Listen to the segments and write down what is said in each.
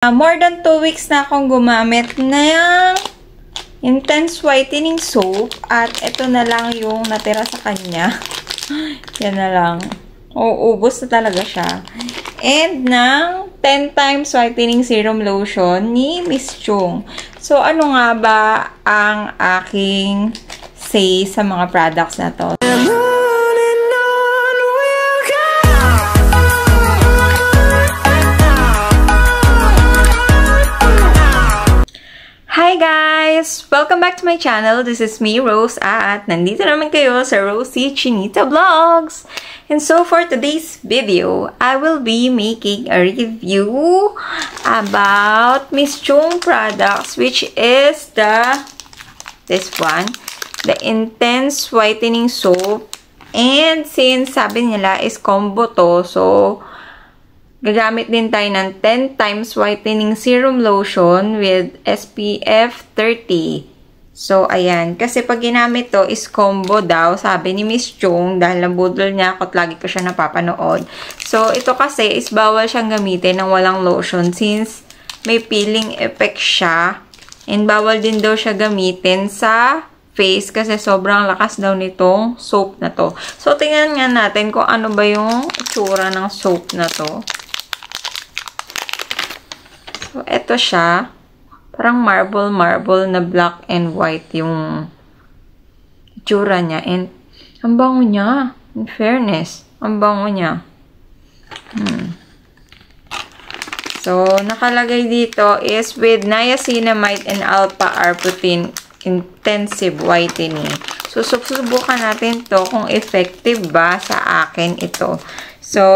More than 2 weeks na akong gumamit ng Intense Whitening Soap. At ito na lang yung natira sa kanya. Yan na lang. Ubos na talaga siya. And ng 10 times Whitening Serum Lotion ni Miss Chung. So, ano nga ba ang aking say sa mga products na to? Hi guys! Welcome back to my channel. This is me, Rose, at nandito naman kayo sa Rosie Chinita Vlogs. And so for today's video, I will be making a review about Miss Chung products, which is this one, the Intense Whitening Soap. And since sabi nila is combo to, so gagamit din tayo ng 10 times Whitening Serum Lotion with SPF 30. So, ayan. Kasi pag ginamit to is combo daw, sabi ni Miss Chung, dahil nabudol niya ako at lagi ko siya napapanood. So, ito kasi is bawal siyang gamitin ng walang lotion since may peeling effect siya. And bawal din daw siya gamitin sa face kasi sobrang lakas daw nitong soap na to. So, tingnan nga natin kung ano ba yung itsura ng soap na to. So, eto siya. Parang marble na black and white yung itsura niya. And, ang bango niya. In fairness, ang bango niya. So, nakalagay dito is with niacinamide and alpha-arbutin intensive whitening. So, susubukan natin to kung effective ba sa akin ito. So,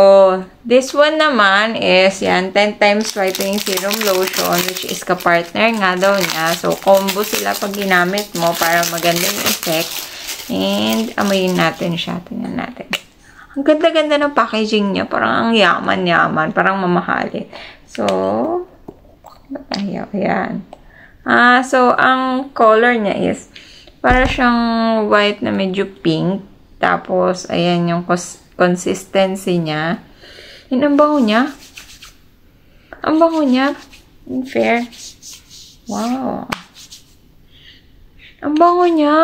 this one naman is yan, 10 times Whitening Serum Lotion, which is ka-partner nga daw niya. So, combo sila pag ginamit mo para maganda yung effect. And, amoyin natin siya. Tingnan natin. Ang ganda-ganda ng packaging niya. Parang ang yaman-yaman. Parang mamahalin. So, ayan. So, ang color niya is para siyang white na medyo pink. Tapos, ayan yung consistency niya. Yun, ang bango niya. Ang bango niya. Fair. Wow. Ang bango niya.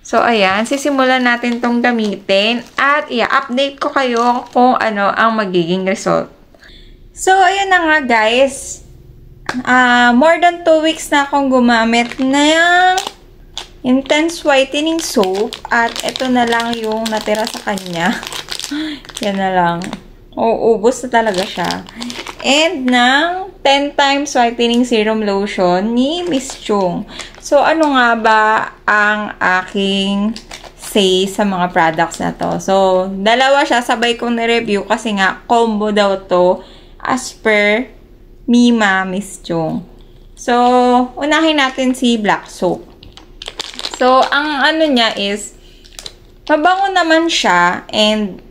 So, ayan. Sisimulan natin tong gamitin. At, i-update ko kayo kung ano ang magiging result. So, ayan na nga, guys. More than 2 weeks na akong gumamit ng Intense Whitening Soap. At ito na lang yung natira sa kanya. Yan na lang. Ubos na talaga siya. And ng 10 times Whitening Serum Lotion ni Miss Chung. So, ano nga ba ang aking say sa mga products na to? So, dalawa siya. Sabay kong na-review kasi nga combo daw to as per Mima Miss Chung. So, unahin natin si Black Soap. So, ang ano niya is, mabango naman siya, and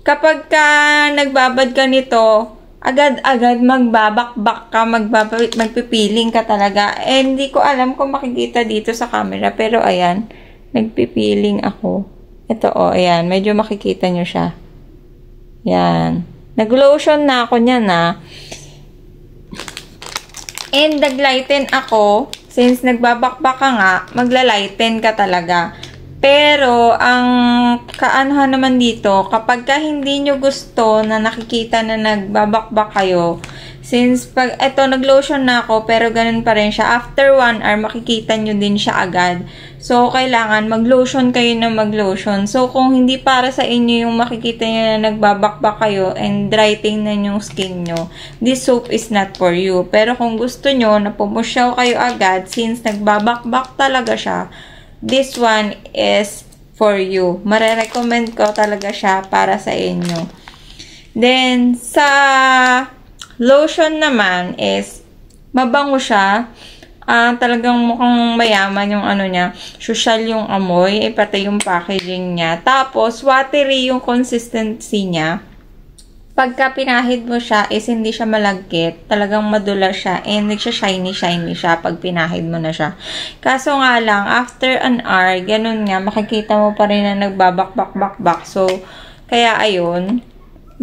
kapag ka nagbabad ka nito, agad-agad magbabakbak ka, magpipiling ka talaga. And hindi ko alam kung makikita dito sa camera, pero ayan, nagpipiling ako. Ito ayan, medyo makikita nyo siya. Yan. Nag-lotion na ako niyan, And nag-lighten ako. Since nagbabakbak ka nga, magla-lighten ka talaga. Pero, ang kaanohan naman dito, kapag ka hindi nyo gusto na nakikita na nagbabakbak kayo, since pag eto nag-lotion na ako, pero ganun pa rin siya, after 1 hour, makikita nyo din siya agad. So, kailangan mag-lotion kayo na mag-lotion. So, kung hindi para sa inyo yung makikita nyo na nagbabakbak kayo and dry tingnan yung skin nyo, this soap is not for you. Pero kung gusto nyo na pumusyaw kayo agad, since nagbabakbak talaga siya, this one is for you. Marerecommend ko talaga siya para sa inyo. Then, sa lotion naman is, mabango siya. Talagang mukhang mayaman yung ano niya. Social yung amoy, pati yung packaging niya. Tapos, watery yung consistency niya. Pagka pinahid mo siya, is hindi siya malagkit. Talagang madulas siya. And nagsha-shiny siya pag pinahid mo na siya. Kaso nga lang, after an hour, ganun nga, makikita mo pa rin na nagbabak-bak-bak-bak. So, kaya ayun,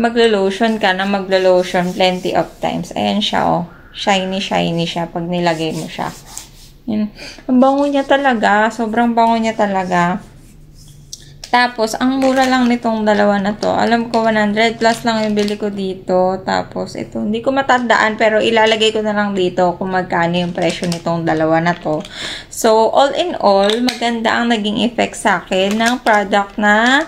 maglo-lotion ka na maglo-lotion plenty of times. Ayan siya, oh. Shiny siya pag nilagay mo siya. Yan. Ang bango niya talaga. Sobrang bango niya talaga. Tapos, ang mura lang nitong dalawa na to. Alam ko, 100 plus lang yung bili ko dito. Tapos, ito, hindi ko matandaan, pero ilalagay ko na lang dito kung magkano yung presyo nitong dalawa na to. So, all in all, maganda ang naging effect sa akin ng product na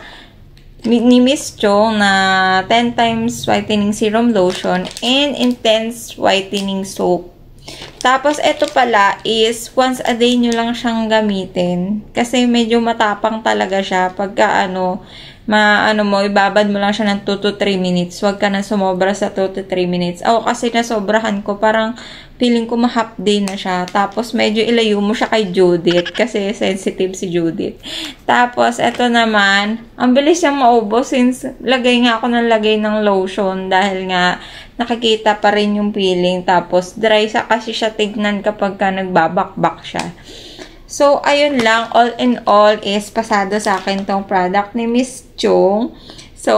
ni Miss Chong na 10 times whitening serum lotion and intense whitening soap. Tapos, ito pala is once a day nyo lang siyang gamitin. Kasi medyo matapang talaga siya. Pagka ibabad mo lang siya ng 2 to 3 minutes. Huwag ka na sumobra sa 2 to 3 minutes. Ako kasi nasobrahan ko, parang feeling ko ma-half day na siya. Tapos, medyo ilayo mo siya kay Judith. Kasi sensitive si Judith. Tapos, ito naman, ang bilis siyang maubos since lagay nga ako ng lagay ng lotion. Dahil nga, nakikita pa rin yung peeling. Tapos, dry sa kasi siya tignan kapag ka nagbabakbak siya. So, ayun lang. All in all is pasado sa akin tong product ni Miss Chong. So,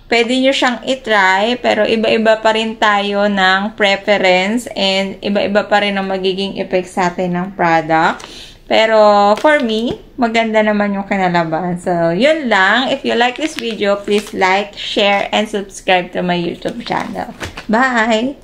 pwede nyo siyang itry. Pero, iba-iba pa rin tayo ng preference. And, iba-iba pa rin ang magiging effect sa atin ng product. Pero, for me, maganda naman yung kinalabahan. So, yun lang. If you like this video, please like, share, and subscribe to my YouTube channel. Bye!